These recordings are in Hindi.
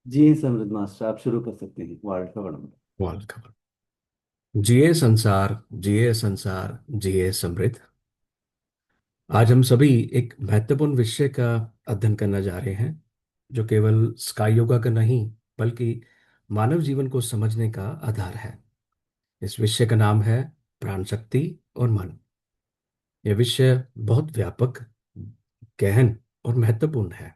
जी समृद्ध मास्टर, आप शुरू कर सकते हैं वर्ल्ड का वर्णन। वर्ल्ड खबर। जिए संसार, जिए संसार, जिए समृद्ध। आज हम सभी एक महत्वपूर्ण विषय का अध्ययन करने जा रहे हैं, जो केवल स्काई योगा का नहीं बल्कि मानव जीवन को समझने का आधार है। इस विषय का नाम है प्राण शक्ति और मन। यह विषय बहुत व्यापक, गहन और महत्वपूर्ण है।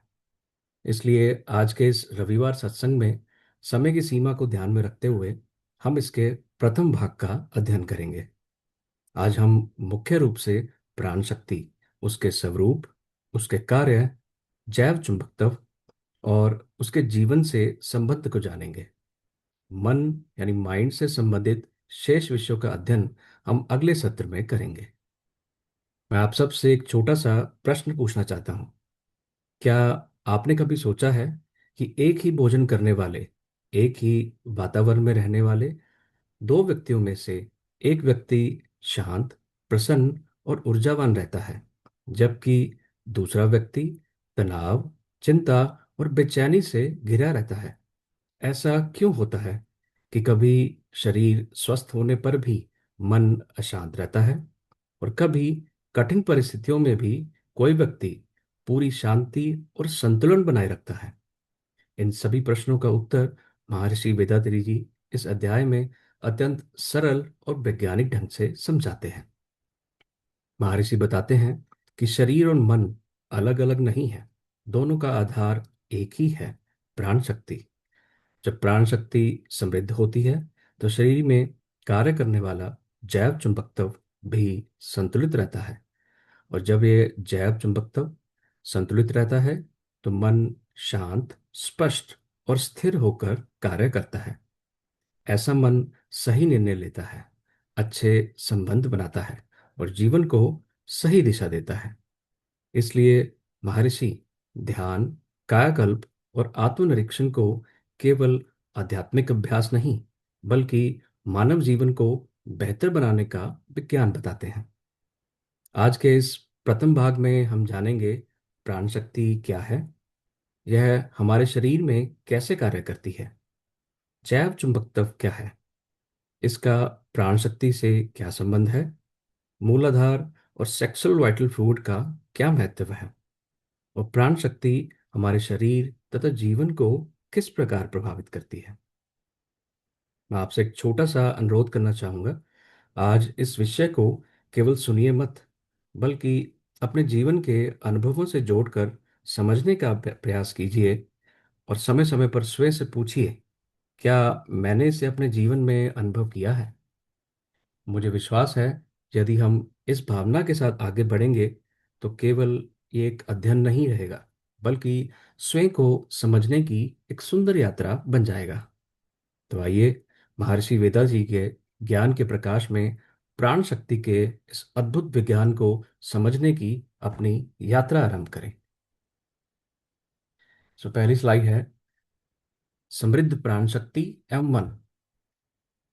इसलिए आज के इस रविवार सत्संग में समय की सीमा को ध्यान में रखते हुए हम इसके प्रथम भाग का अध्ययन करेंगे। आज हम मुख्य रूप से प्राण शक्ति, उसके स्वरूप, उसके कार्य, जैव चुंबकत्व और उसके जीवन से संबंध को जानेंगे। मन यानी माइंड से संबंधित शेष विषयों का अध्ययन हम अगले सत्र में करेंगे। मैं आप सबसे एक छोटा सा प्रश्न पूछना चाहता हूँ। क्या आपने कभी सोचा है कि एक ही भोजन करने वाले, एक ही वातावरण में रहने वाले दो व्यक्तियों में से एक व्यक्ति शांत, प्रसन्न और ऊर्जावान रहता है, जबकि दूसरा व्यक्ति तनाव, चिंता और बेचैनी से घिरा रहता है? ऐसा क्यों होता है कि कभी शरीर स्वस्थ होने पर भी मन अशांत रहता है, और कभी कठिन परिस्थितियों में भी कोई व्यक्ति पूरी शांति और संतुलन बनाए रखता है? इन सभी प्रश्नों का उत्तर महर्षि वेदात्री जी इस अध्याय में अत्यंत सरल और वैज्ञानिक ढंग से समझाते हैं। महर्षि बताते हैं कि शरीर और मन अलग अलग नहीं है, दोनों का आधार एक ही है, प्राण शक्ति। जब प्राण शक्ति समृद्ध होती है तो शरीर में कार्य करने वाला जैव चुंबकत्व भी संतुलित रहता है, और जब ये जैव चुंबकत्व संतुलित रहता है तो मन शांत, स्पष्ट और स्थिर होकर कार्य करता है। ऐसा मन सही निर्णय लेता है, अच्छे संबंध बनाता है और जीवन को सही दिशा देता है। इसलिए महर्षि ध्यान, कायाकल्प और आत्मनिरीक्षण को केवल आध्यात्मिक अभ्यास नहीं बल्कि मानव जीवन को बेहतर बनाने का विज्ञान बताते हैं। आज के इस प्रथम भाग में हम जानेंगे प्राण शक्ति क्या है, यह हमारे शरीर में कैसे कार्य करती है, जैव चुंबकत्व क्या है, इसका प्राण शक्ति से क्या संबंध है, मूलाधार और सेक्सुअल वाइटल फ्लूइड का क्या महत्व है, और प्राण शक्ति हमारे शरीर तथा जीवन को किस प्रकार प्रभावित करती है। मैं आपसे एक छोटा सा अनुरोध करना चाहूँगा। आज इस विषय को केवल सुनिए मत, बल्कि अपने जीवन के अनुभवों से जोड़कर समझने का प्रयास कीजिए, और समय समय पर स्वयं से पूछिए, क्या मैंने इसे अपने जीवन में अनुभव किया है? मुझे विश्वास है, यदि हम इस भावना के साथ आगे बढ़ेंगे तो केवल ये एक अध्ययन नहीं रहेगा, बल्कि स्वयं को समझने की एक सुंदर यात्रा बन जाएगा। तो आइए महर्षि वेदा जी के ज्ञान के प्रकाश में प्राण शक्ति के इस अद्भुत विज्ञान को समझने की अपनी यात्रा आरंभ करें। पहली स्लाइड है समृद्ध प्राण शक्ति एवं मन।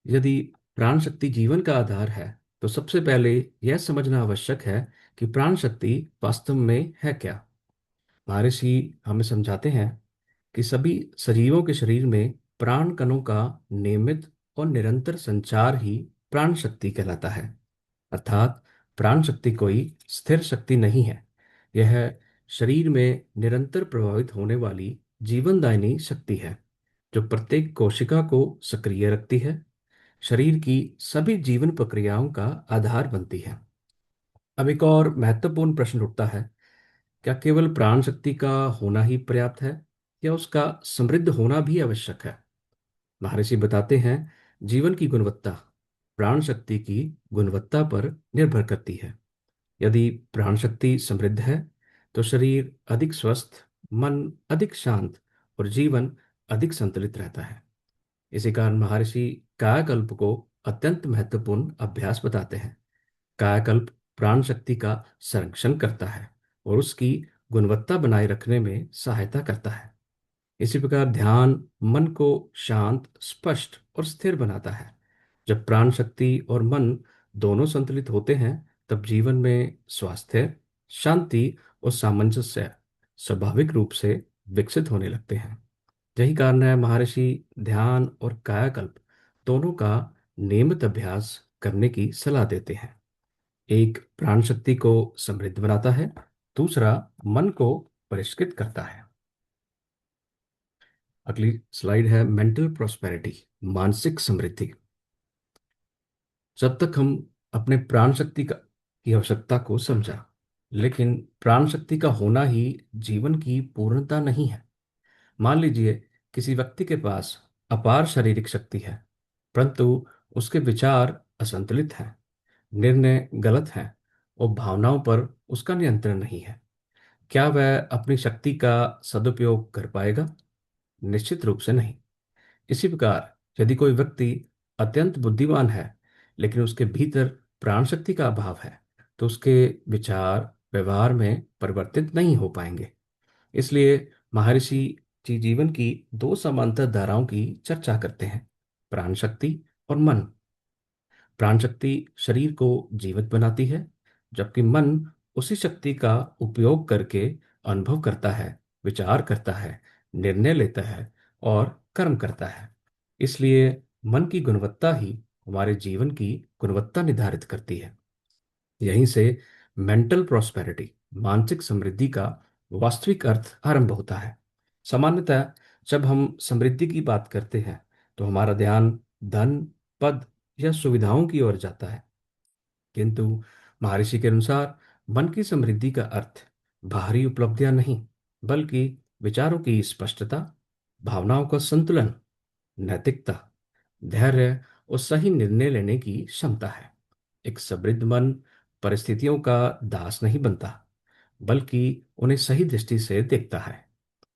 यदि प्राण शक्ति जीवन का आधार है तो सबसे पहले यह समझना आवश्यक है कि प्राण शक्ति वास्तव में है क्या। महर्षि हमें समझाते हैं कि सभी सजीवों के शरीर में प्राण कणों का नियमित और निरंतर संचार ही प्राण शक्ति कहलाता है। अर्थात प्राण शक्ति कोई स्थिर शक्ति नहीं है, यह शरीर में निरंतर प्रभावित होने वाली जीवनदायिनी शक्ति है, जो प्रत्येक कोशिका को सक्रिय रखती है, शरीर की सभी जीवन प्रक्रियाओं का आधार बनती है। अब एक और महत्वपूर्ण प्रश्न उठता है, क्या केवल प्राण शक्ति का होना ही पर्याप्त है या उसका समृद्ध होना भी आवश्यक है? महर्षि बताते हैं, जीवन की गुणवत्ता प्राण शक्ति की गुणवत्ता पर निर्भर करती है। यदि प्राण शक्ति समृद्ध है तो शरीर अधिक स्वस्थ, मन अधिक शांत और जीवन अधिक संतुलित रहता है। इसी कारण महर्षि कायाकल्प को अत्यंत महत्वपूर्ण अभ्यास बताते हैं। कायाकल्प प्राण शक्ति का संरक्षण करता है और उसकी गुणवत्ता बनाए रखने में सहायता करता है। इसी प्रकार ध्यान मन को शांत, स्पष्ट और स्थिर बनाता है। जब प्राण शक्ति और मन दोनों संतुलित होते हैं तब जीवन में स्वास्थ्य, शांति और सामंजस्य स्वाभाविक रूप से विकसित होने लगते हैं। यही कारण है महर्षि ध्यान और कायाकल्प दोनों का नियमित अभ्यास करने की सलाह देते हैं। एक प्राण शक्ति को समृद्ध बनाता है, दूसरा मन को परिष्कृत करता है। अगली स्लाइड है मेंटल प्रोस्पेरिटी, मानसिक समृद्धि। जब तक हम अपने प्राण शक्ति का की आवश्यकता को समझा, लेकिन प्राण शक्ति का होना ही जीवन की पूर्णता नहीं है। मान लीजिए किसी व्यक्ति के पास अपार शारीरिक शक्ति है, परंतु उसके विचार असंतुलित हैं, निर्णय गलत हैं और भावनाओं पर उसका नियंत्रण नहीं है। क्या वह अपनी शक्ति का सदुपयोग कर पाएगा? निश्चित रूप से नहीं। इसी प्रकार यदि कोई व्यक्ति अत्यंत बुद्धिमान है, लेकिन उसके भीतर प्राण शक्ति का अभाव है, तो उसके विचार व्यवहार में परिवर्तित नहीं हो पाएंगे। इसलिए महर्षि जी जीवन की दो समांतर धाराओं की चर्चा करते हैं, प्राण शक्ति और मन। प्राण शक्ति शरीर को जीवित बनाती है, जबकि मन उसी शक्ति का उपयोग करके अनुभव करता है, विचार करता है, निर्णय लेता है और कर्म करता है। इसलिए मन की गुणवत्ता ही हमारे जीवन की गुणवत्ता निर्धारित करती है। यहीं से मेंटल प्रोस्पेरिटी, मानसिक समृद्धि का वास्तविक अर्थ आरंभ होता है। सामान्यतः जब हम समृद्धि की बात करते हैं, तो हमारा ध्यान धन, पद या सुविधाओं की ओर जाता है। किंतु महर्षि के अनुसार मन की समृद्धि का अर्थ बाहरी उपलब्धियां नहीं, बल्कि विचारों की स्पष्टता, भावनाओं का संतुलन, नैतिकता, धैर्य और सही निर्णय लेने की क्षमता है। एक समृद्ध मन परिस्थितियों का दास नहीं बनता, बल्कि उन्हें सही दृष्टि से देखता है।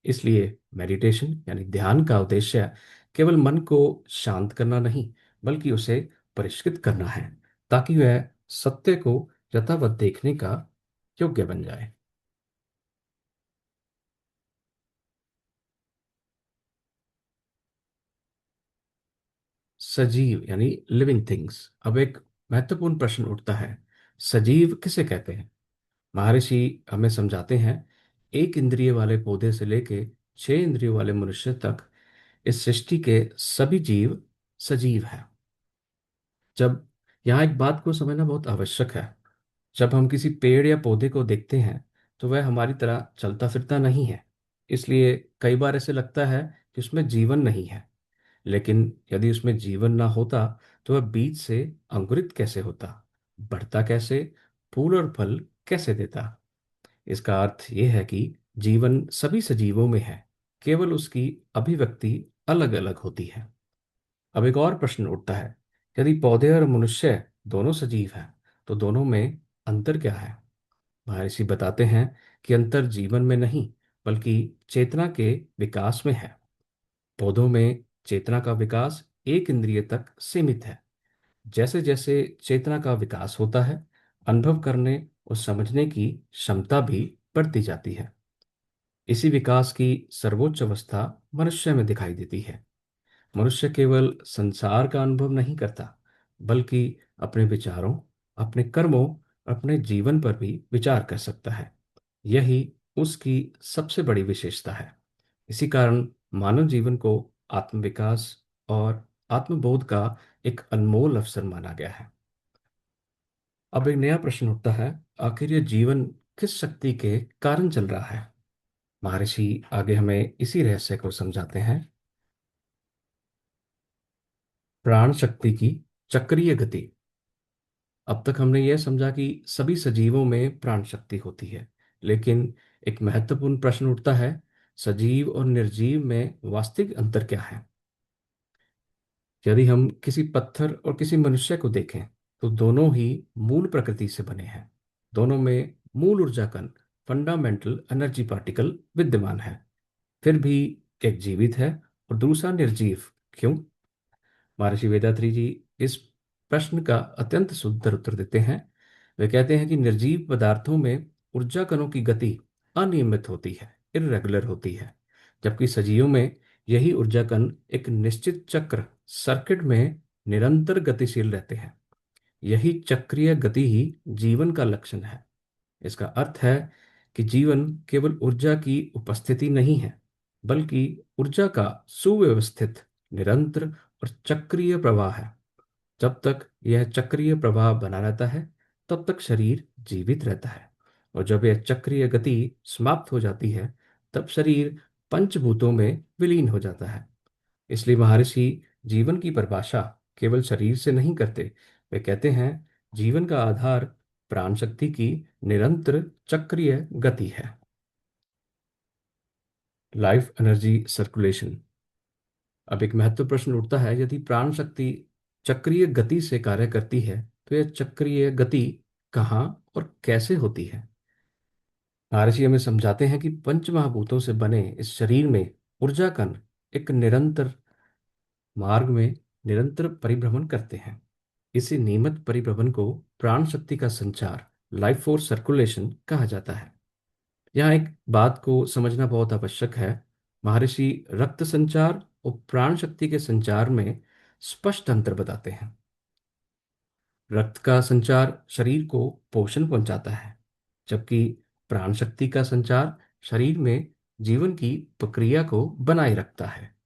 इसलिए मेडिटेशन यानी ध्यान का उद्देश्य केवल मन को शांत करना नहीं, बल्कि उसे परिष्कृत करना है, ताकि वह सत्य को यथावत देखने का योग्य बन जाए। सजीव यानी लिविंग थिंग्स। अब एक महत्वपूर्ण प्रश्न उठता है, सजीव किसे कहते हैं? महर्षि हमें समझाते हैं, एक इंद्रिय वाले पौधे से लेके 6 इंद्रियों वाले मनुष्य तक इस सृष्टि के सभी जीव सजीव हैं। जब यहाँ एक बात को समझना बहुत आवश्यक है, जब हम किसी पेड़ या पौधे को देखते हैं, तो वह हमारी तरह चलता फिरता नहीं है। इसलिए कई बार ऐसे लगता है कि उसमें जीवन नहीं है। लेकिन यदि उसमें जीवन ना होता, तो वह बीज से अंकुरित कैसे होता, बढ़ता कैसे, फूल और फल कैसे देता? इसका अर्थ यह है कि जीवन सभी सजीवों में है, केवल उसकी अभिव्यक्ति अलग अलग होती है। अब एक और प्रश्न उठता है, यदि पौधे और मनुष्य दोनों सजीव हैं, तो दोनों में अंतर क्या है? महर्षि बताते हैं कि अंतर जीवन में नहीं, बल्कि चेतना के विकास में है। पौधों में चेतना का विकास एक इंद्रिय तक सीमित है। जैसे जैसे चेतना का विकास होता है, अनुभव करने और समझने की क्षमता भी बढ़ती जाती है। इसी विकास की सर्वोच्च अवस्था मनुष्य में दिखाई देती है। मनुष्य केवल संसार का अनुभव नहीं करता, बल्कि अपने विचारों, अपने कर्मों, अपने जीवन पर भी विचार कर सकता है। यही उसकी सबसे बड़ी विशेषता है। इसी कारण मानव जीवन को आत्मविकास और आत्मबोध का एक अनमोल अवसर माना गया है। अब एक नया प्रश्न उठता है, आखिर ये जीवन किस शक्ति के कारण चल रहा है? महर्षि आगे हमें इसी रहस्य को समझाते हैं, प्राण शक्ति की चक्रीय गति। अब तक हमने यह समझा कि सभी सजीवों में प्राण शक्ति होती है, लेकिन एक महत्वपूर्ण प्रश्न उठता है, सजीव और निर्जीव में वास्तविक अंतर क्या है? यदि हम किसी पत्थर और किसी मनुष्य को देखें, तो दोनों ही मूल प्रकृति से बने हैं। दोनों में मूल ऊर्जा कण, फंडामेंटल एनर्जी पार्टिकल विद्यमान है। फिर भी एक जीवित है और दूसरा निर्जीव। क्यों? महर्षि वेदात्री जी इस प्रश्न का अत्यंत सुंदर उत्तर देते हैं। वे कहते हैं कि निर्जीव पदार्थों में ऊर्जा कणों की गति अनियमित होती है, इर्रेगुलर होती है, जबकि सजीवों में यही ऊर्जा कण एक निश्चित चक्र, सर्किट में निरंतर गतिशील रहते हैं। यही चक्रीय गति ही जीवन का लक्षण है। इसका अर्थ है कि जीवन केवल ऊर्जा की उपस्थिति नहीं है, बल्कि ऊर्जा का सुव्यवस्थित, निरंतर और चक्रीय प्रवाह है। जब तक यह चक्रीय प्रवाह बना रहता है, तब तक शरीर जीवित रहता है। और जब यह चक्रीय गति समाप्त हो जाती है, तब शरीर पंचभूतों में विलीन हो जाता है। इसलिए महर्षि जीवन की परिभाषा केवल शरीर से नहीं करते। वे कहते हैं, जीवन का आधार प्राण शक्ति की निरंतर चक्रीय गति है। Life energy circulation. अब एक महत्वपूर्ण प्रश्न उठता है, यदि प्राण शक्ति चक्रीय गति से कार्य करती है, तो यह चक्रीय गति कहाँ और कैसे होती है? महर्षि हमें समझाते हैं कि पंच महाभूतों से बने इस शरीर में ऊर्जा कण एक निरंतर मार्ग में निरंतर परिभ्रमण करते हैं। इसी नियमित परिभ्रमण को प्राण शक्ति का संचार, लाइफ फोर्स सर्कुलेशन कहा जाता है। यहाँ एक बात को समझना बहुत आवश्यक है। महर्षि रक्त संचार और प्राण शक्ति के संचार में स्पष्ट अंतर बताते हैं। रक्त का संचार शरीर को पोषण पहुंचाता है, जबकि प्राण शक्ति का संचार शरीर में जीवन की प्रक्रिया को बनाए रखता है।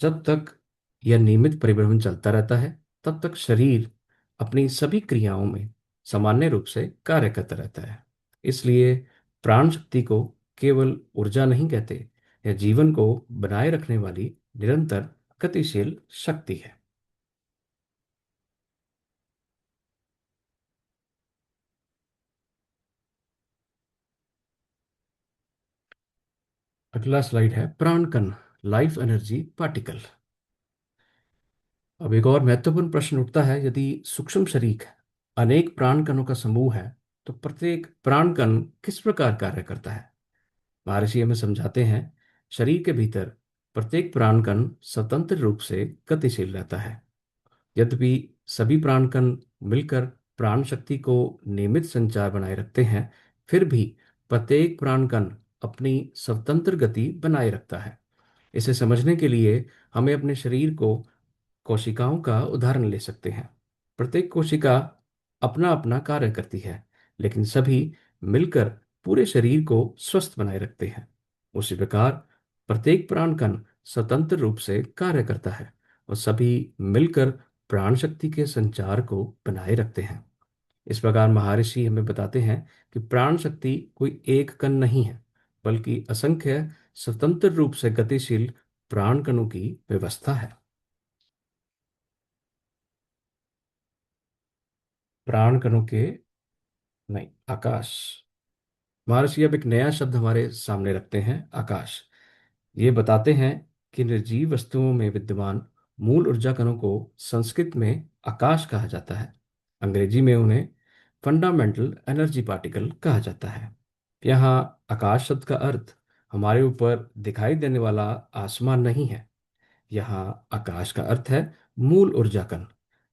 जब तक यह नियमित परिभ्रमण चलता रहता है, तब तक शरीर अपनी सभी क्रियाओं में सामान्य रूप से कार्य करता रहता है। इसलिए प्राण शक्ति को केवल ऊर्जा नहीं कहते, यह जीवन को बनाए रखने वाली निरंतर गतिशील शक्ति है। अगला स्लाइड है प्राण कण, लाइफ एनर्जी पार्टिकल। अब एक और महत्वपूर्ण प्रश्न उठता है, यदि सूक्ष्म शरीर अनेक प्राण कणों का समूह है, तो प्रत्येक प्राण कण किस प्रकार कार्य करता है? महर्षि हमें समझाते हैं, शरीर के भीतर प्रत्येक प्राण कण स्वतंत्र रूप से गतिशील रहता है। यद्यपि सभी प्राण कण मिलकर प्राण शक्ति को नियमित संचार बनाए रखते हैं, फिर भी प्रत्येक प्राण कण अपनी स्वतंत्र गति बनाए रखता है। इसे समझने के लिए हमें अपने शरीर को कोशिकाओं का उदाहरण ले सकते हैं। प्रत्येक कोशिका अपना अपना कार्य करती है, लेकिन सभी मिलकर पूरे शरीर को स्वस्थ बनाए रखते हैं। उसी प्रकार प्रत्येक प्राण कण स्वतंत्र रूप से कार्य करता है और सभी मिलकर प्राण शक्ति के संचार को बनाए रखते हैं। इस प्रकार महर्षि हमें बताते हैं कि प्राण शक्ति कोई एक कण नहीं है, बल्कि असंख्य स्वतंत्र रूप से गतिशील प्राण कणों की व्यवस्था है। प्राण कणों के, नहीं, आकाश। महर्षि अब एक नया शब्द हमारे सामने रखते हैं, आकाश। ये बताते हैं कि निर्जीव वस्तुओं में विद्यमान मूल ऊर्जा कणों को संस्कृत में आकाश कहा जाता है। अंग्रेजी में उन्हें फंडामेंटल एनर्जी पार्टिकल कहा जाता है। यहाँ आकाश शब्द का अर्थ हमारे ऊपर दिखाई देने वाला आसमान नहीं है। यहाँ आकाश का अर्थ है मूल ऊर्जा कण,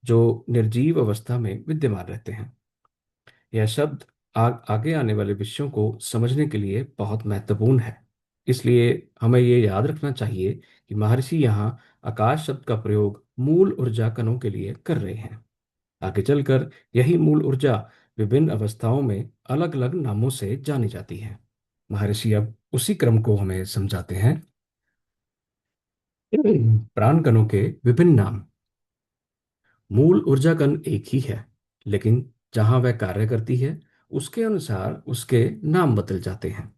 जो निर्जीव अवस्था में विद्यमान रहते हैं। यह शब्द आगे आने वाले विषयों को समझने के लिए बहुत महत्वपूर्ण है। इसलिए हमें ये याद रखना चाहिए कि महर्षि यहाँ आकाश शब्द का प्रयोग मूल ऊर्जा कणों के लिए कर रहे हैं। आगे चलकर यही मूल ऊर्जा विभिन्न अवस्थाओं में अलग अलग नामों से जानी जाती है। महर्षि अब उसी क्रम को हमें समझाते हैं। प्राण कणों के विभिन्न नाम। मूल ऊर्जा कण एक ही है, लेकिन जहां वह कार्य करती है, उसके अनुसार उसके नाम बदल जाते हैं।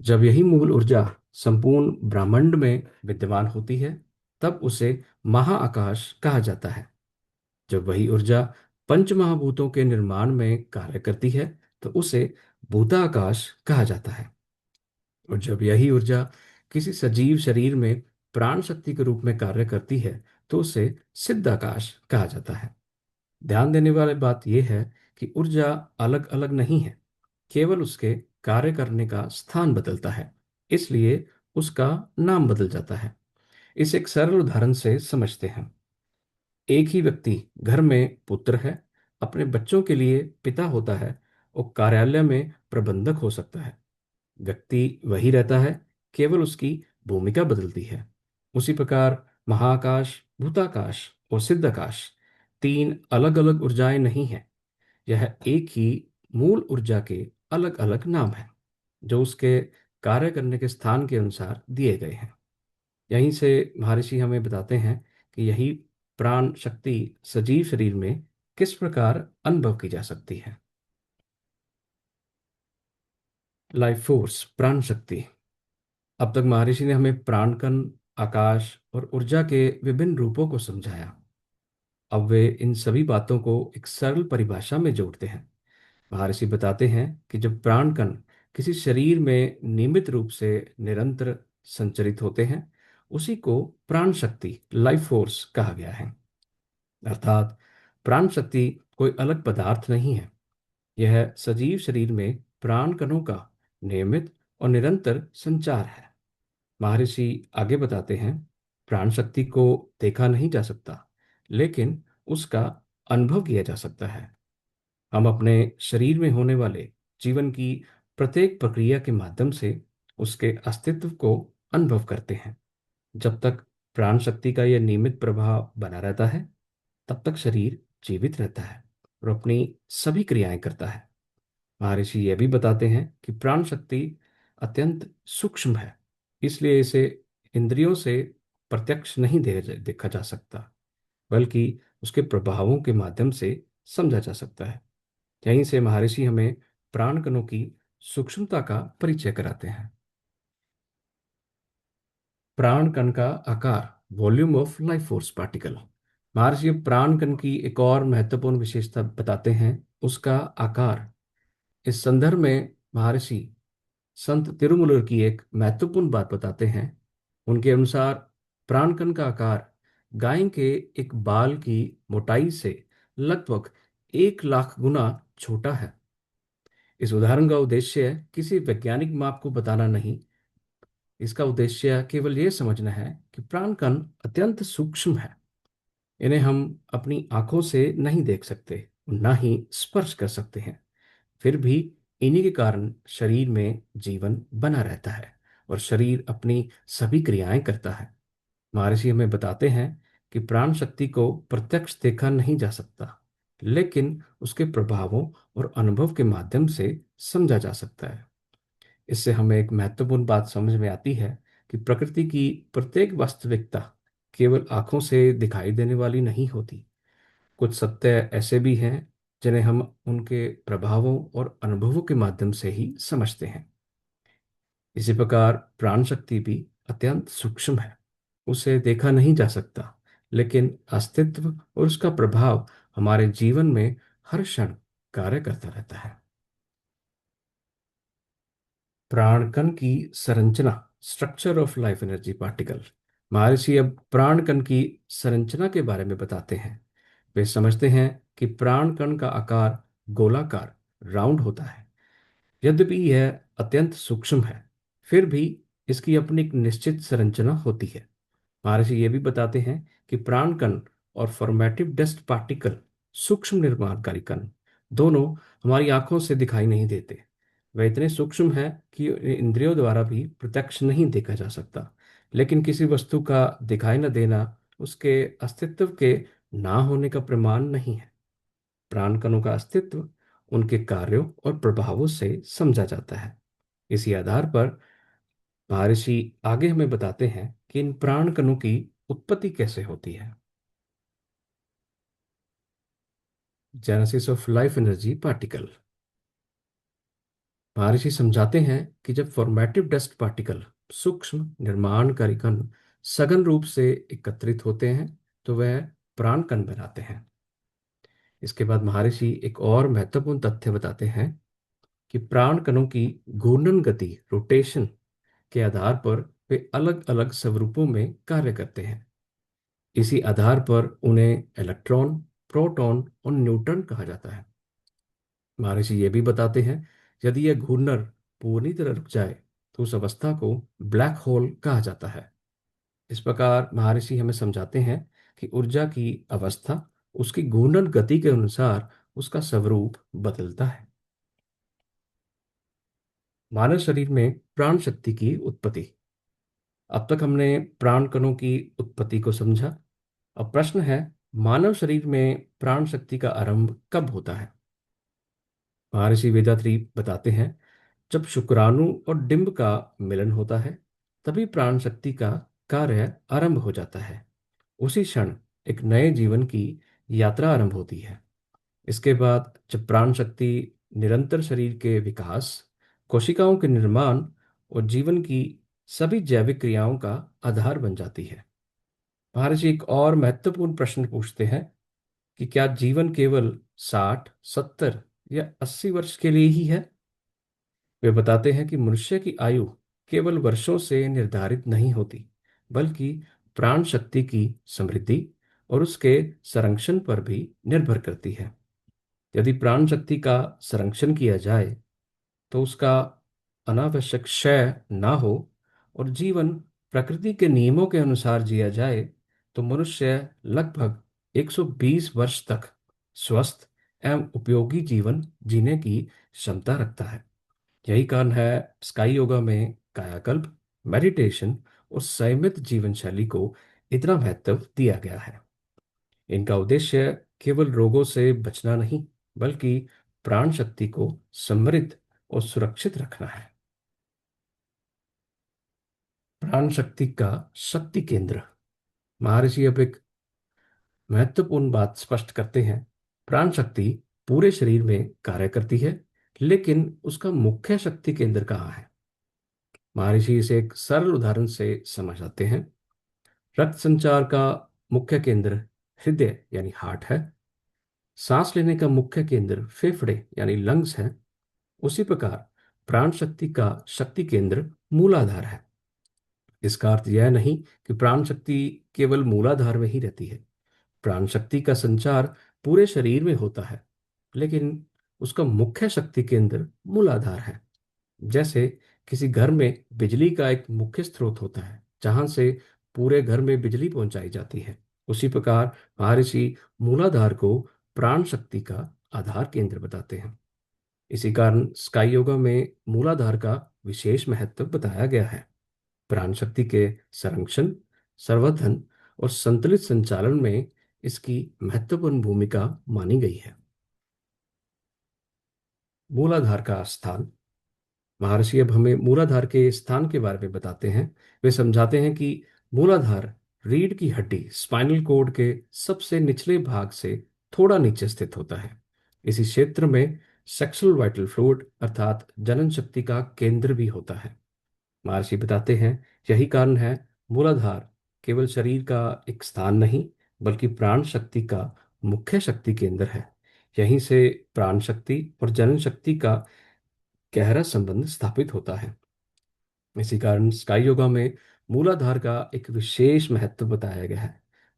जब यही मूल ऊर्जा संपूर्ण ब्रह्मांड में विद्यमान होती है, तब उसे महाआकाश कहा जाता है। जब वही ऊर्जा पंच महाभूतों के निर्माण में कार्य करती है, तो उसे भूताकाश कहा जाता है। और जब यही ऊर्जा किसी सजीव शरीर में प्राण शक्ति के रूप में कार्य करती है, तो उसे सिद्धाकाश कहा जाता है। ध्यान देने वाली बात यह है कि ऊर्जा अलग अलग नहीं है, केवल उसके कार्य करने का स्थान बदलता है, इसलिए उसका नाम बदल जाता है। इस एक सरल उदाहरण से समझते हैं। एक ही व्यक्ति घर में पुत्र है, अपने बच्चों के लिए पिता होता है और कार्यालय में प्रबंधक हो सकता है। व्यक्ति वही रहता है, केवल उसकी भूमिका बदलती है। उसी प्रकार महाकाश, भूताकाश और सिद्धाकाश तीन अलग अलग ऊर्जाएं नहीं हैं। यह एक ही मूल ऊर्जा के अलग अलग नाम हैं, जो उसके कार्य करने के स्थान के अनुसार दिए गए हैं। यहीं से महर्षि हमें बताते हैं कि यही प्राण शक्ति सजीव शरीर में किस प्रकार अनुभव की जा सकती है। लाइफ फोर्स, प्राण शक्ति। अब तक महर्षि ने हमें प्राणकण, आकाश और ऊर्जा के विभिन्न रूपों को समझाया। अब वे इन सभी बातों को एक सरल परिभाषा में जोड़ते हैं। महर्षि बताते हैं कि जब प्राण कण किसी शरीर में नियमित रूप से निरंतर संचरित होते हैं, उसी को प्राण शक्ति, लाइफ फोर्स कहा गया है। अर्थात प्राण शक्ति कोई अलग पदार्थ नहीं है। यह सजीव शरीर में प्राण कणों का नियमित और निरंतर संचार है। महर्षि आगे बताते हैं, प्राण शक्ति को देखा नहीं जा सकता, लेकिन उसका अनुभव किया जा सकता है। हम अपने शरीर में होने वाले जीवन की प्रत्येक प्रक्रिया के माध्यम से उसके अस्तित्व को अनुभव करते हैं। जब तक प्राण शक्ति का यह नियमित प्रभाव बना रहता है, तब तक शरीर जीवित रहता है और अपनी सभी क्रियाएं करता है। महर्षि यह भी बताते हैं कि प्राण शक्ति अत्यंत सूक्ष्म है, इसलिए इसे इंद्रियों से प्रत्यक्ष नहीं देखा जा सकता, बल्कि उसके प्रभावों के माध्यम से समझा जा सकता है। यहीं से महर्षि हमें प्राण कणों की सूक्ष्मता का परिचय कराते हैं। प्राण कण का आकार, volume of life force particle. महर्षि प्राण कण की एक और महत्वपूर्ण विशेषता बताते हैं, उसका आकार। इस संदर्भ में महर्षि संत तिरुमूलर की एक महत्वपूर्ण बात बताते हैं। उनके अनुसार प्राण कण का आकार गाय के एक बाल की मोटाई से लगभग 1 लाख गुना छोटा है। इस उदाहरण का उद्देश्य किसी वैज्ञानिक माप को बताना नहीं, इसका उद्देश्य केवल यह समझना है कि प्राण कण अत्यंत सूक्ष्म है। इन्हें हम अपनी आंखों से नहीं देख सकते, ना ही स्पर्श कर सकते हैं। फिर भी इन्हीं के कारण शरीर में जीवन बना रहता है और शरीर अपनी सभी क्रियाएं करता है। महर्षि हमें बताते हैं कि प्राण शक्ति को प्रत्यक्ष देखा नहीं जा सकता, लेकिन उसके प्रभावों और अनुभव के माध्यम से समझा जा सकता है। इससे हमें एक महत्वपूर्ण बात समझ में आती है कि प्रकृति की प्रत्येक वास्तविकता केवल आंखों से दिखाई देने वाली नहीं होती। कुछ सत्य ऐसे भी हैं जिन्हें हम उनके प्रभावों और अनुभवों के माध्यम से ही समझते हैं। इसी प्रकार प्राण शक्ति भी अत्यंत सूक्ष्म है। उसे देखा नहीं जा सकता, लेकिन अस्तित्व और उसका प्रभाव हमारे जीवन में हर क्षण कार्य करता रहता है। प्राणकण की संरचना, structure of life energy particle. महर्षि अब प्राणकण की संरचना के बारे में बताते हैं। वे समझते हैं कि प्राणकण का आकार गोलाकार, राउंड होता है। यद्यपि यह अत्यंत सूक्ष्म है, फिर भी इसकी अपनी एक निश्चित संरचना होती है। महर्षि ये भी बताते हैं कि प्राणकण और फॉर्मेटिव डस्ट पार्टिकल, सूक्ष्म निर्माणकारी कण, दोनों हमारी आंखों से दिखाई नहीं देते। वे इतने सूक्ष्म हैं कि उन्हें इंद्रियों द्वारा भी प्रत्यक्ष नहीं देखा जा सकता, लेकिन किसी वस्तु का दिखाई न देना उसके अस्तित्व के ना होने का प्रमाण नहीं है। प्राण कणों का अस्तित्व उनके कार्यों और प्रभावों से समझा जाता है। इसी आधार पर महर्षि आगे हमें बताते हैं कि इन प्राण कणों की उत्पत्ति कैसे होती है। Genesis of life energy particle. महर्षि समझाते हैं कि जब फॉर्मेटिव डस्ट पार्टिकल, सूक्ष्म निर्माणकारी कण, सघन रूप से एकत्रित होते हैं तो वह प्राण कण बनाते हैं। इसके बाद महर्षि एक और महत्वपूर्ण तथ्य बताते हैं कि प्राण कणों की घूर्णन गति, रोटेशन के आधार पर वे अलग अलग स्वरूपों में कार्य करते हैं। इसी आधार पर उन्हें इलेक्ट्रॉन, प्रोटॉन और न्यूट्रॉन कहा जाता है। महर्षि ये भी बताते हैं, यदि यह घूर्णन पूरी तरह रुक जाए तो उस अवस्था को ब्लैक होल कहा जाता है। इस प्रकार महर्षि हमें समझाते हैं कि ऊर्जा की अवस्था उसकी घूर्णन गति के अनुसार उसका स्वरूप बदलता है। मानव शरीर में प्राण शक्ति की उत्पत्ति। अब तक हमने प्राण कणों की उत्पत्ति को समझा। अब प्रश्न है, मानव शरीर में प्राण शक्ति का आरंभ कब होता है। महर्षि वेदात्री बताते हैं, जब शुक्राणु और डिंब का मिलन होता है, तभी प्राण शक्ति का कार्य आरंभ हो जाता है। उसी क्षण एक नए जीवन की यात्रा आरंभ होती है। इसके बाद जब प्राण शक्ति निरंतर शरीर के विकास, कोशिकाओं के निर्माण और जीवन की सभी जैविक क्रियाओं का आधार बन जाती है। महर्षि एक और महत्वपूर्ण प्रश्न पूछते हैं कि क्या जीवन केवल 60, 70 या 80 वर्ष के लिए ही है? वे बताते हैं कि मनुष्य की आयु केवल वर्षों से निर्धारित नहीं होती, बल्कि प्राण शक्ति की समृद्धि और उसके संरक्षण पर भी निर्भर करती है। यदि प्राण शक्ति का संरक्षण किया जाए, तो उसका अनावश्यक क्षय ना हो और जीवन प्रकृति के नियमों के अनुसार जिया जाए, तो मनुष्य लगभग 120 वर्ष तक स्वस्थ एवं उपयोगी जीवन जीने की क्षमता रखता है। यही कारण है स्काई योगा में कायाकल्प, मेडिटेशन और संयमित जीवन शैली को इतना महत्व दिया गया है। इनका उद्देश्य केवल रोगों से बचना नहीं, बल्कि प्राण शक्ति को समृद्ध और सुरक्षित रखना है। प्राण शक्ति का शक्ति केंद्र। महर्षि अब एक महत्वपूर्ण बात स्पष्ट करते हैं। प्राण शक्ति पूरे शरीर में कार्य करती है, लेकिन उसका मुख्य शक्ति केंद्र कहाँ है? महर्षि इसे एक सरल उदाहरण से समझाते हैं। रक्त संचार का मुख्य केंद्र हृदय यानी हार्ट है। सांस लेने का मुख्य केंद्र फेफड़े यानी लंग्स है। उसी प्रकार प्राण शक्ति का शक्ति केंद्र मूलाधार है। इसका अर्थ यह नहीं कि प्राण शक्ति केवल मूलाधार में ही रहती है। प्राण शक्ति का संचार पूरे शरीर में होता है, लेकिन उसका मुख्य शक्ति केंद्र मूलाधार है। जैसे किसी घर में बिजली का एक मुख्य स्रोत होता है, जहां से पूरे घर में बिजली पहुंचाई जाती है, उसी प्रकार महर्षि मूलाधार को प्राण शक्ति का आधार केंद्र बताते हैं। इसी कारण स्काई योगा में मूलाधार का विशेष महत्व बताया गया है। प्राण शक्ति के संरक्षण, संवर्धन और संतुलित संचालन में इसकी महत्वपूर्ण भूमिका मानी गई है। मूलाधार का स्थान। महर्षि अब हमें मूलाधार के स्थान के बारे में बताते हैं। वे समझाते हैं कि मूलाधार रीढ़ की हड्डी स्पाइनल कोड के सबसे निचले भाग से थोड़ा नीचे स्थित होता है। इसी क्षेत्र में सेक्सुअल वाइटल फ्लूइड अर्थात जनन शक्ति का केंद्र भी होता है। महर्षि बताते हैं यही कारण है मूलाधार केवल शरीर का एक स्थान नहीं, बल्कि प्राण शक्ति का मुख्य शक्ति केंद्र है। यहीं से प्राण शक्ति और जनन शक्ति का गहरा संबंध स्थापित होता है। इसी कारण स्काई योगा में मूलाधार का एक विशेष महत्व बताया गया है।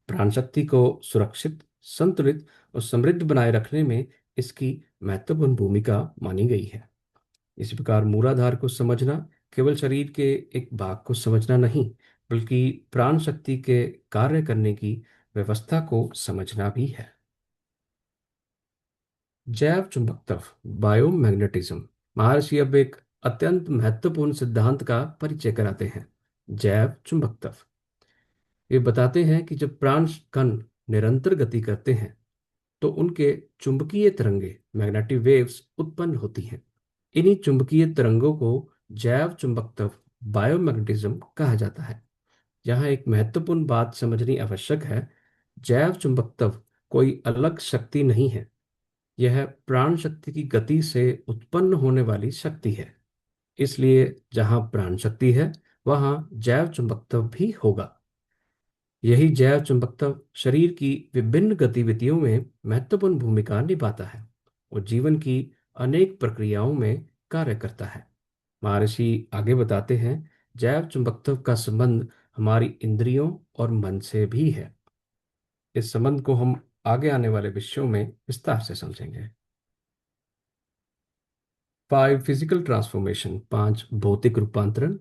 प्राण शक्ति को सुरक्षित, संतुलित और समृद्ध बनाए रखने में इसकी महत्वपूर्ण भूमिका मानी गई है। इस प्रकार मूलाधार को समझना केवल शरीर के एक भाग को समझना नहीं, बल्कि प्राण शक्ति के कार्य करने की व्यवस्था को समझना भी है। जैव चुंबकत्व, बायोमैग्नेटिज्म। महर्षि अब एक अत्यंत महत्वपूर्ण सिद्धांत का परिचय कराते हैं, जैव चुंबकत्व। ये बताते हैं कि जब प्राण कण निरंतर गति करते हैं, तो उनके चुंबकीय तरंगे मैग्नेटिक वेव्स उत्पन्न होती हैं। इन्हीं चुंबकीय तरंगों को जैव चुंबकत्व, बायोमैग्नेटिज्म कहा जाता है। यहाँ एक महत्वपूर्ण बात समझनी आवश्यक है। जैव चुंबकत्व कोई अलग शक्ति नहीं है, यह प्राण शक्ति की गति से उत्पन्न होने वाली शक्ति है। इसलिए जहाँ प्राण शक्ति है, वहाँ जैव चुंबकत्व भी होगा। यही जैव चुंबकत्व शरीर की विभिन्न गतिविधियों में महत्वपूर्ण भूमिका निभाता है और जीवन की अनेक प्रक्रियाओं में कार्य करता है। महर्षि आगे बताते हैं जैव चुंबकत्व का संबंध हमारी इंद्रियों और मन से भी है। इस संबंध को हम आगे आने वाले विषयों में विस्तार से समझेंगे। 5 फिजिकल ट्रांसफॉर्मेशन, 5 भौतिक रूपांतरण।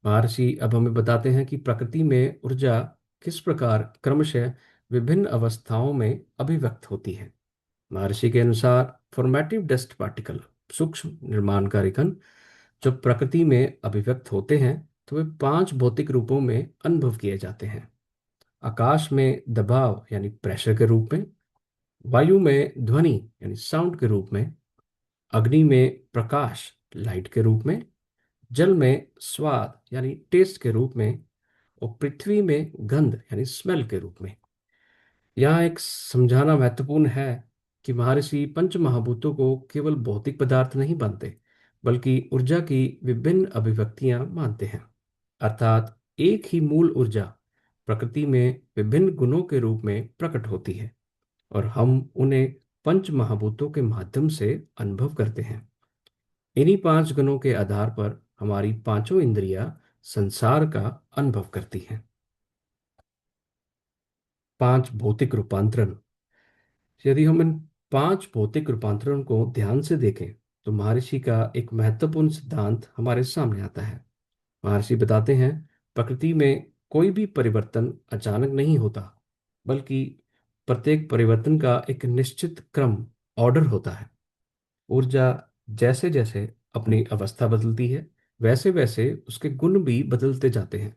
महर्षि अब हमें बताते हैं कि प्रकृति में ऊर्जा किस प्रकार क्रमशः विभिन्न अवस्थाओं में अभिव्यक्त होती है। महर्षि के अनुसार फॉर्मेटिव डस्ट पार्टिकल, सूक्ष्म निर्माणकारी कण, जब प्रकृति में अभिव्यक्त होते हैं, तो वे 5 भौतिक रूपों में अनुभव किए जाते हैं। आकाश में दबाव यानी प्रेशर के रूप में, वायु में ध्वनि यानी साउंड के रूप में, अग्नि में प्रकाश लाइट के रूप में, जल में स्वाद यानी टेस्ट के रूप में, और पृथ्वी में गंध यानी स्मेल के रूप में। यहाँ एक समझाना महत्वपूर्ण है कि महर्षि पंच महाभूतों को केवल भौतिक पदार्थ नहीं मानते, बल्कि ऊर्जा की विभिन्न अभिव्यक्तियां मानते हैं। अर्थात एक ही मूल ऊर्जा प्रकृति में विभिन्न गुणों के रूप में प्रकट होती है, और हम उन्हें पंच महाभूतों के माध्यम से अनुभव करते हैं। इन्हीं पांच गुणों के आधार पर हमारी पांचों इंद्रियां संसार का अनुभव करती हैं। पांच भौतिक रूपांतरण। यदि हम इन पांच भौतिक रूपांतरण को ध्यान से देखें तो महर्षि का एक महत्वपूर्ण सिद्धांत हमारे सामने आता है। महर्षि बताते हैं, प्रकृति में कोई भी परिवर्तन अचानक नहीं होता, बल्कि प्रत्येक परिवर्तन का एक निश्चित क्रम, ऑर्डर होता है। ऊर्जा जैसे जैसे अपनी अवस्था बदलती है, वैसे वैसे उसके गुण भी बदलते जाते हैं।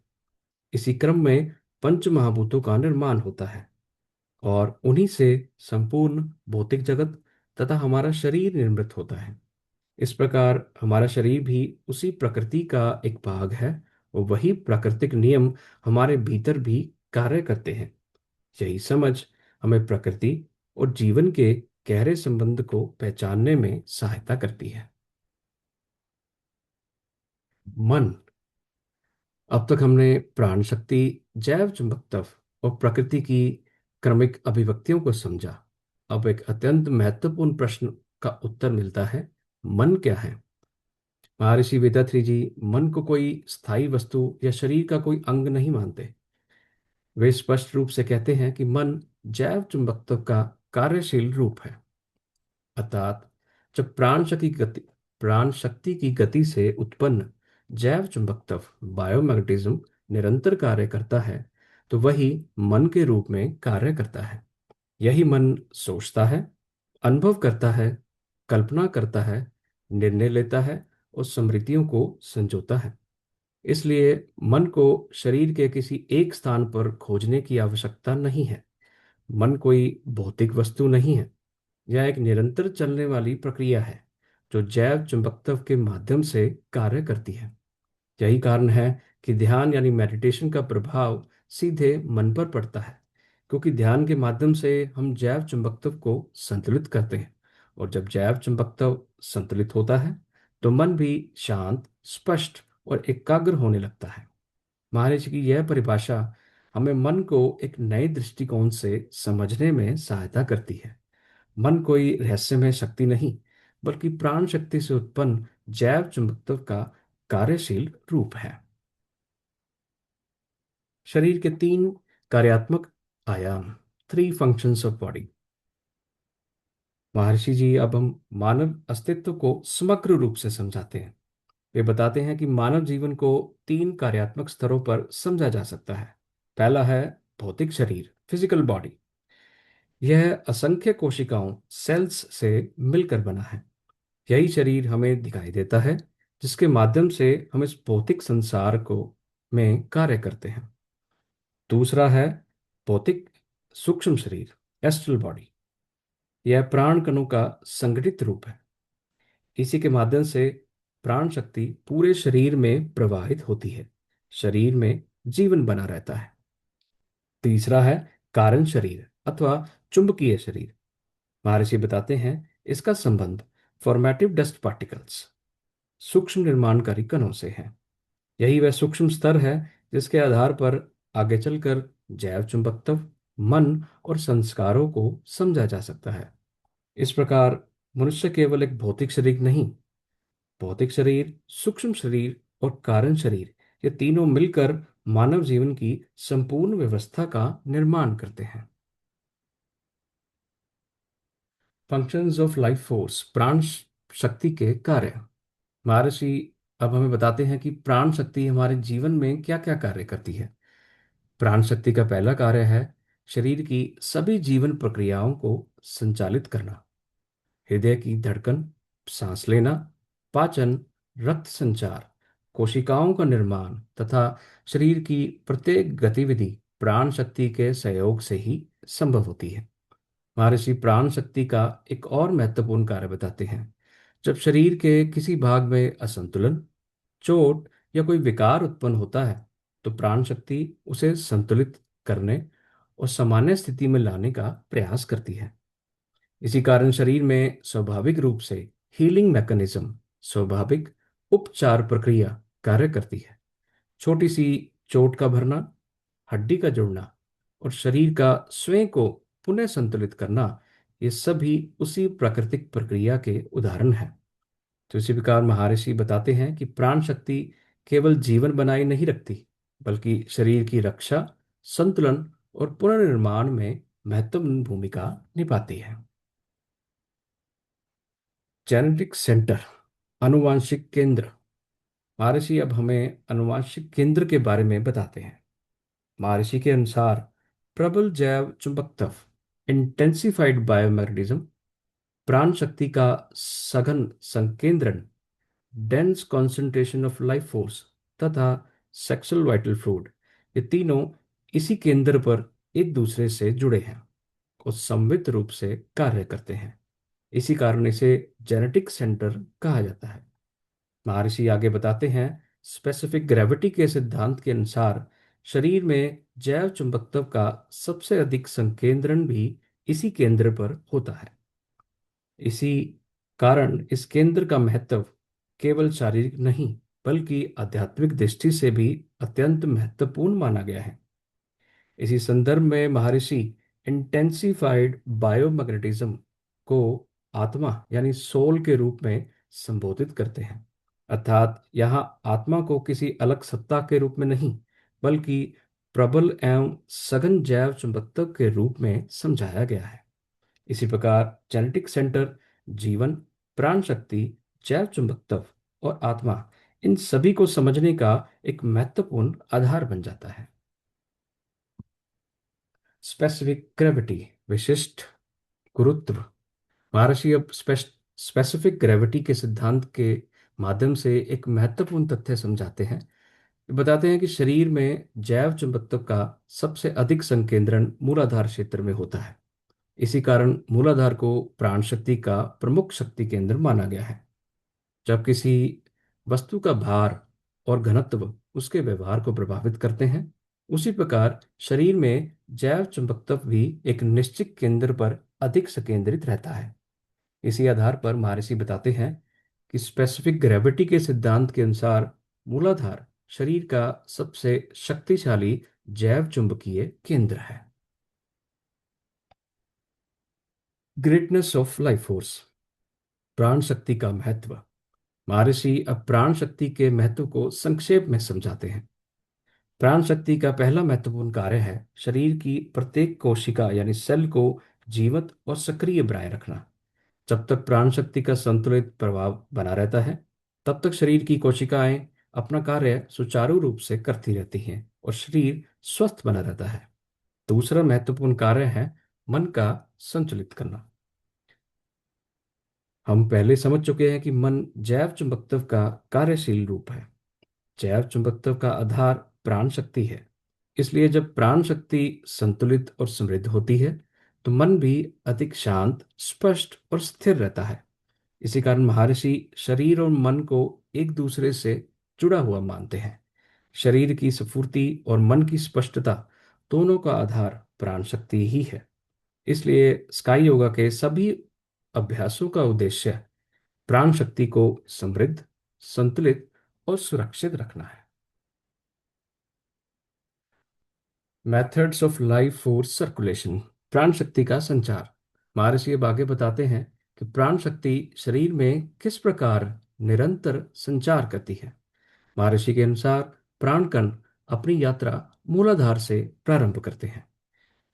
इसी क्रम में पंच महाभूतों का निर्माण होता है, और उन्हीं से संपूर्ण भौतिक जगत तथा हमारा शरीर निर्मित होता है। इस प्रकार हमारा शरीर भी उसी प्रकृति का एक भाग है, और वही प्राकृतिक नियम हमारे भीतर भी कार्य करते हैं। यही समझ हमें प्रकृति और जीवन के गहरे संबंध को पहचानने में सहायता करती है। मन। अब तक हमने प्राण शक्ति, जैव चुंबकत्व और प्रकृति की क्रमिक अभिव्यक्तियों को समझा। अब एक अत्यंत महत्वपूर्ण प्रश्न का उत्तर मिलता है, मन क्या है? महर्षि वेदात्री जी मन को कोई स्थायी वस्तु या शरीर का कोई अंग नहीं मानते। वे स्पष्ट रूप से कहते हैं कि मन जैव चुंबकत्व का कार्यशील रूप है। अर्थात जब प्राण शक्ति की गति से उत्पन्न जैव चुंबकत्व, बायोमैग्नेटिज्म, निरंतर कार्य करता है, तो वही मन के रूप में कार्य करता है। यही मन सोचता है, अनुभव करता है, कल्पना करता है, निर्णय लेता है और स्मृतियों को संजोता है। इसलिए मन को शरीर के किसी एक स्थान पर खोजने की आवश्यकता नहीं है। मन कोई भौतिक वस्तु नहीं है। यह एक निरंतर चलने वाली प्रक्रिया है, जो जैव चुंबकत्व के माध्यम से कार्य करती है। यही कारण है कि ध्यान यानी मेडिटेशन का प्रभाव सीधे मन पर पड़ता है, क्योंकि ध्यान के माध्यम से हम जैव चुंबकत्व को संतुलित करते हैं, और जब जैव चुंबकत्व संतुलित होता है तो मन भी शांत, स्पष्ट और एकाग्र होने लगता है। महाराज की यह परिभाषा हमें मन को एक नए दृष्टिकोण से समझने में सहायता करती है। मन कोई रहस्यमय शक्ति नहीं, बल्कि प्राण शक्ति से उत्पन्न जैव चुंबकत्व का कार्यशील रूप है। शरीर के तीन कार्यात्मक आयाम, थ्री फंक्शंस ऑफ बॉडी। महर्षि जी अब हम मानव अस्तित्व को समग्र रूप से समझाते हैं। वे बताते हैं कि मानव जीवन को तीन कार्यात्मक स्तरों पर समझा जा सकता है। पहला है भौतिक शरीर, फिजिकल बॉडी। यह असंख्य कोशिकाओं, सेल्स से मिलकर बना है। यही शरीर हमें दिखाई देता है, जिसके माध्यम से हम इस भौतिक संसार को में कार्य करते हैं। दूसरा है भौतिक सूक्ष्म शरीर, एस्ट्रल बॉडी। यह प्राण कणों का संगठित रूप है। इसी के माध्यम से प्राण शक्ति पूरे शरीर में प्रवाहित होती है, शरीर में जीवन बना रहता है। तीसरा है कारण शरीर अथवा चुंबकीय शरीर। महर्षि बताते हैं, इसका संबंध फॉर्मेटिव डस्ट पार्टिकल्स, सूक्ष्म निर्माणकारी कणों से है। यही वह सूक्ष्म स्तर है जिसके आधार पर आगे चलकर जैव चुंबकत्व, मन और संस्कारों को समझा जा सकता है। इस प्रकार मनुष्य केवल एक भौतिक शरीर नहीं, भौतिक शरीर, सूक्ष्म शरीर और कारण शरीर, ये तीनों मिलकर मानव जीवन की संपूर्ण व्यवस्था का निर्माण करते हैं। फंक्शंस ऑफ लाइफ फोर्स, प्राण शक्ति के कार्य। महर्षि अब हमें बताते हैं कि प्राण शक्ति हमारे जीवन में क्या क्या कार्य करती है। प्राण शक्ति का पहला कार्य है शरीर की सभी जीवन प्रक्रियाओं को संचालित करना। हृदय की धड़कन, सांस लेना, पाचन, रक्त संचार, कोशिकाओं का निर्माण तथा शरीर की प्रत्येक गतिविधि प्राण शक्ति के सहयोग से ही संभव होती है। महर्षि प्राण शक्ति का एक और महत्वपूर्ण कार्य बताते हैं, जब शरीर के किसी भाग में असंतुलन, चोट या कोई विकार उत्पन्न होता है, तो प्राण शक्ति उसे संतुलित करने और सामान्य स्थिति में लाने का प्रयास करती है। इसी कारण शरीर में स्वाभाविक रूप से हीलिंग मैकेनिज्म, स्वाभाविक उपचार प्रक्रिया कार्य करती है। छोटी सी चोट का भरना, हड्डी का जुड़ना और शरीर का स्वयं को पुनः संतुलित करना, ये सभी उसी प्राकृतिक प्रक्रिया के उदाहरण हैं। तो इसी प्रकार महर्षि बताते हैं कि प्राण शक्ति केवल जीवन बनाए नहीं रखती, बल्कि शरीर की रक्षा, संतुलन और पुनर्निर्माण में महत्वपूर्ण भूमिका निभाती है। जेनेटिक सेंटर, आनुवांशिक केंद्र। महर्षि अब हमें आनुवांशिक केंद्र के बारे में बताते हैं। महर्षि के अनुसार प्रबल जैव चुंबकत्व, इंटेंसिफाइड बायोमैग्नेटिज्म, प्राण शक्ति का सघन संकेंद्रण, dense concentration of life force तथा सेक्सुअल वाइटल फ्लूइड, ये तीनों इसी केंद्र पर एक दूसरे से जुड़े हैं और समन्वित रूप से कार्य करते हैं। इसी कारण इसे जेनेटिक सेंटर कहा जाता है। महर्षि आगे बताते हैं, स्पेसिफिक ग्रेविटी के सिद्धांत के अनुसार शरीर में जैव चुंबकत्व का सबसे अधिक संकेंद्रण भी इसी केंद्र पर होता है। इसी कारण इस केंद्र का महत्व केवल शारीरिक नहीं, बल्कि आध्यात्मिक दृष्टि से भी अत्यंत महत्वपूर्ण माना गया है। इसी संदर्भ में महर्षि इंटेंसिफाइड बायोमैग्नेटिज्म को आत्मा यानी सोल के रूप में संबोधित करते हैं। अर्थात यहाँ आत्मा को किसी अलग सत्ता के रूप में नहीं, बल्कि प्रबल एवं सघन जैव चुंबकत्व के रूप में समझाया गया है। इसी प्रकार जेनेटिक सेंटर जीवन, प्राण शक्ति, जैव चुंबकत्व और आत्मा, इन सभी को समझने का एक महत्वपूर्ण आधार बन जाता है। स्पेसिफिक ग्रेविटी, विशिष्ट गुरुत्व। महर्षि अब स्पेसिफिक ग्रेविटी के सिद्धांत के माध्यम से एक महत्वपूर्ण तथ्य समझाते हैं। बताते हैं कि शरीर में जैव चुंबकत्व का सबसे अधिक संकेंद्रण मूलाधार क्षेत्र में होता है। इसी कारण मूलाधार को प्राण शक्ति का प्रमुख शक्ति केंद्र माना गया है। जब किसी वस्तु का भार और घनत्व उसके व्यवहार को प्रभावित करते हैं, उसी प्रकार शरीर में जैव चुंबकत्व भी एक निश्चित केंद्र पर अधिक संकेंद्रित रहता है। इसी आधार पर महर्षि बताते हैं कि स्पेसिफिक ग्रेविटी के सिद्धांत के अनुसार मूलाधार शरीर का सबसे शक्तिशाली जैव चुंबकीय केंद्र है। ग्रेटनेस ऑफ लाइफ फोर्स, प्राण शक्ति का महत्व। महर्षि अब प्राण शक्ति के महत्व को संक्षेप में समझाते हैं। प्राण शक्ति का पहला महत्वपूर्ण कार्य है शरीर की प्रत्येक कोशिका यानी सेल को जीवंत और सक्रिय बनाए रखना। जब तक प्राण शक्ति का संतुलित प्रभाव बना रहता है, तब तक शरीर की कोशिकाएं अपना कार्य सुचारू रूप से करती रहती हैं और शरीर स्वस्थ बना रहता है। दूसरा महत्वपूर्ण कार्य है मन का संतुलित करना। हम पहले समझ चुके हैं कि मन जैव चुंबकत्व का कार्यशील रूप है। जैव चुंबकत्व का आधार प्राण शक्ति है। इसलिए जब प्राण शक्ति संतुलित और समृद्ध होती है, तो मन भी अधिक शांत, स्पष्ट और स्थिर रहता है। इसी कारण महर्षि शरीर और मन को एक दूसरे से जुड़ा हुआ मानते हैं। शरीर की स्फूर्ति और मन की स्पष्टता, दोनों का आधार प्राण शक्ति ही है। इसलिए स्काई योगा के सभी अभ्यासों का उद्देश्य प्राण शक्ति को समृद्ध, संतुलित और सुरक्षित रखना है। Methods of life force circulation, प्राण शक्ति का संचार। महर्षि अब आगे बताते हैं कि प्राण शक्ति शरीर में किस प्रकार निरंतर संचार करती है। महर्षि के अनुसार प्राण कण अपनी यात्रा मूलाधार से प्रारंभ करते हैं।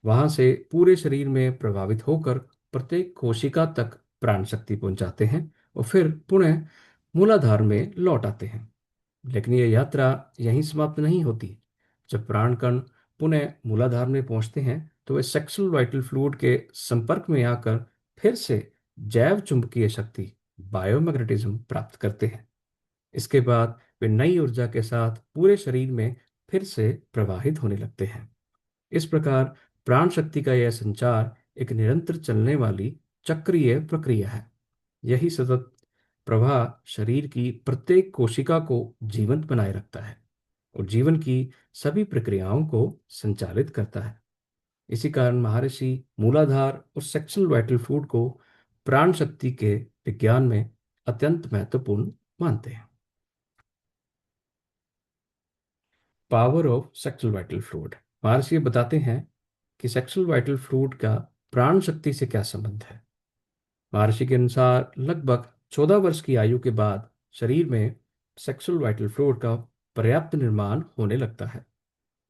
वहां से पूरे शरीर में प्रभावित होकर प्रत्येक कोशिका तक प्राण शक्ति पहुंचाते हैं और फिर पुनः मूलाधार में लौट आते हैं। लेकिन यह यात्रा यहीं समाप्त नहीं होती। जब प्राण कण पुनः मूलाधार में पहुंचते हैं, तो वे सेक्सुअल वाइटल फ्लूइड के संपर्क में आकर फिर से जैव चुंबकीय शक्ति, बायोमैग्नेटिज्म प्राप्त करते हैं। इसके बाद वे नई ऊर्जा के साथ पूरे शरीर में फिर से प्रवाहित होने लगते हैं। इस प्रकार प्राण शक्ति का यह संचार एक निरंतर चलने वाली चक्रीय प्रक्रिया है। यही सतत प्रवाह शरीर की प्रत्येक कोशिका को जीवंत बनाए रखता है और जीवन की सभी प्रक्रियाओं को संचालित करता है। इसी कारण महर्षि मूलाधार और सेक्सुअल वाइटल फ्लूइड को प्राण शक्ति के विज्ञान में अत्यंत महत्वपूर्ण मानते हैं। Power of sexual vital fluid. महर्षि बताते हैं कि सेक्सुअल वाइटल फ्लूइड का प्राण शक्ति से क्या संबंध है। महर्षि के अनुसार लगभग 14 वर्ष की आयु के बाद शरीर में सेक्सुअल वाइटल फ्लूइड का पर्याप्त निर्माण होने लगता है।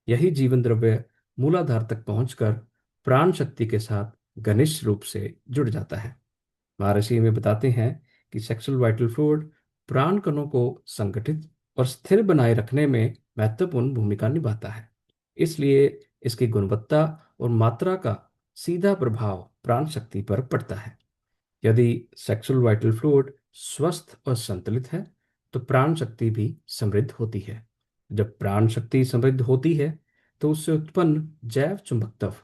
यही जीवन द्रव्य मूलाधार तक पहुंचकर प्राण शक्ति के साथ घनिष्ठ रूप से जुड़ जाता है। महर्षि में बताते हैं कि सेक्सुअल वाइटल फ्लूइड प्राण कणों को संगठित और स्थिर बनाए रखने में महत्वपूर्ण भूमिका निभाता है। इसलिए इसकी गुणवत्ता और मात्रा का सीधा प्रभाव प्राण शक्ति पर पड़ता है। यदि सेक्सुअल वाइटल फ्लूइड स्वस्थ और संतुलित है तो प्राण शक्ति भी समृद्ध होती है। जब प्राण शक्ति समृद्ध होती है तो उससे उत्पन्न जैव चुंबकत्व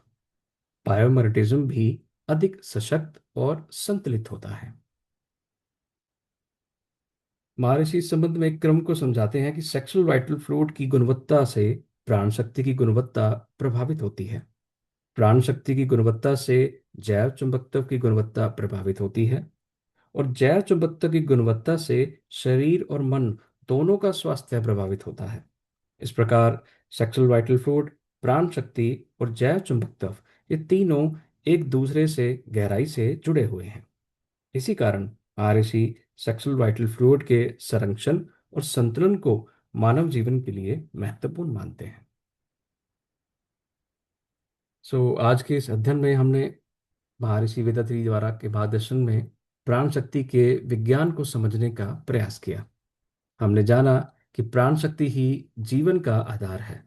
बायोमैग्नेटिज्म भी अधिक सशक्त और संतुलित होता है। महर्षि इस संबंध में एक क्रम को समझाते हैं कि सेक्सुअल वाइटल फ्लूइड की गुणवत्ता से प्राण शक्ति की गुणवत्ता प्रभावित होती है। प्राण शक्ति की गुणवत्ता से जैव चुंबकत्व की गुणवत्ता प्रभावित होती है और जैव चुंबकत्व की गुणवत्ता से शरीर और मन दोनों का स्वास्थ्य प्रभावित होता है। इस प्रकार सेक्सुअल वाइटल फ्लूइड, प्राण शक्ति और जैव चुंबकत्व ये तीनों एक दूसरे से गहराई से जुड़े हुए हैं। इसी कारण महर्षि सेक्सुअल वाइटल फ्लूइड के संरक्षण और संतुलन को मानव जीवन के लिए महत्वपूर्ण मानते हैं। आज के इस अध्ययन में हमने महर्षि वेदात्री द्वारा के मार्गदर्शन में प्राण शक्ति के विज्ञान को समझने का प्रयास किया। हमने जाना कि प्राण शक्ति ही जीवन का आधार है।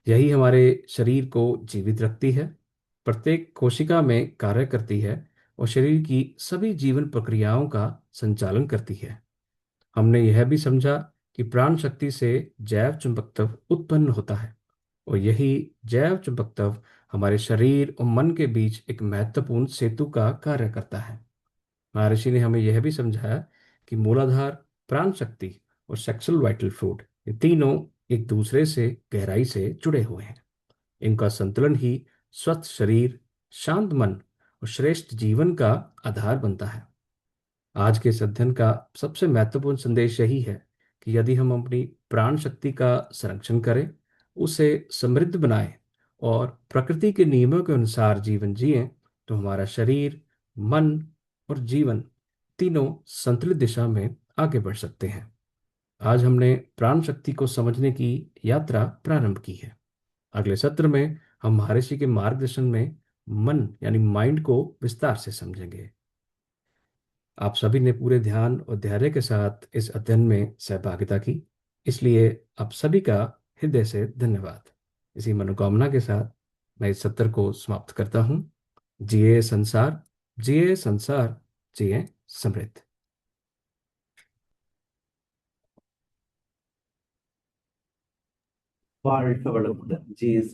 यही हमारे शरीर को जीवित रखती है, प्रत्येक कोशिका में कार्य करती है और शरीर की सभी जीवन प्रक्रियाओं का संचालन करती है। हमने यह भी समझा कि प्राण शक्ति से जैव चुंबकत्व उत्पन्न होता है और यही जैव चुंबकत्व हमारे शरीर और मन के बीच एक महत्वपूर्ण सेतु का कार्य करता है। महर्षि ने हमें यह भी समझाया कि मूलाधार, प्राण शक्ति और सेक्सुअल वाइटल फ्लूइड ये तीनों एक दूसरे से गहराई से जुड़े हुए हैं। इनका संतुलन ही स्वस्थ शरीर, शांत मन और श्रेष्ठ जीवन का आधार बनता है। आज के इस अध्ययन का सबसे महत्वपूर्ण संदेश यही है कि यदि हम अपनी प्राण शक्ति का संरक्षण करें, उसे समृद्ध बनाएं और प्रकृति के नियमों के अनुसार जीवन जिएं, तो हमारा शरीर, मन और जीवन तीनों संतुलित दिशा में आगे बढ़ सकते हैं। आज हमने प्राण शक्ति को समझने की यात्रा प्रारंभ की है। अगले सत्र में हम महर्षि के मार्गदर्शन में मन यानी माइंड को विस्तार से समझेंगे। आप सभी ने पूरे ध्यान और धैर्य के साथ इस अध्ययन में सहभागिता की, इसलिए आप सभी का हृदय से धन्यवाद। इसी मनोकामना के साथ मैं इस सत्र को समाप्त करता हूँ। जिए संसार, जिए संसार, जिए समृद्ध। வாழ்க வளமுடன். G S.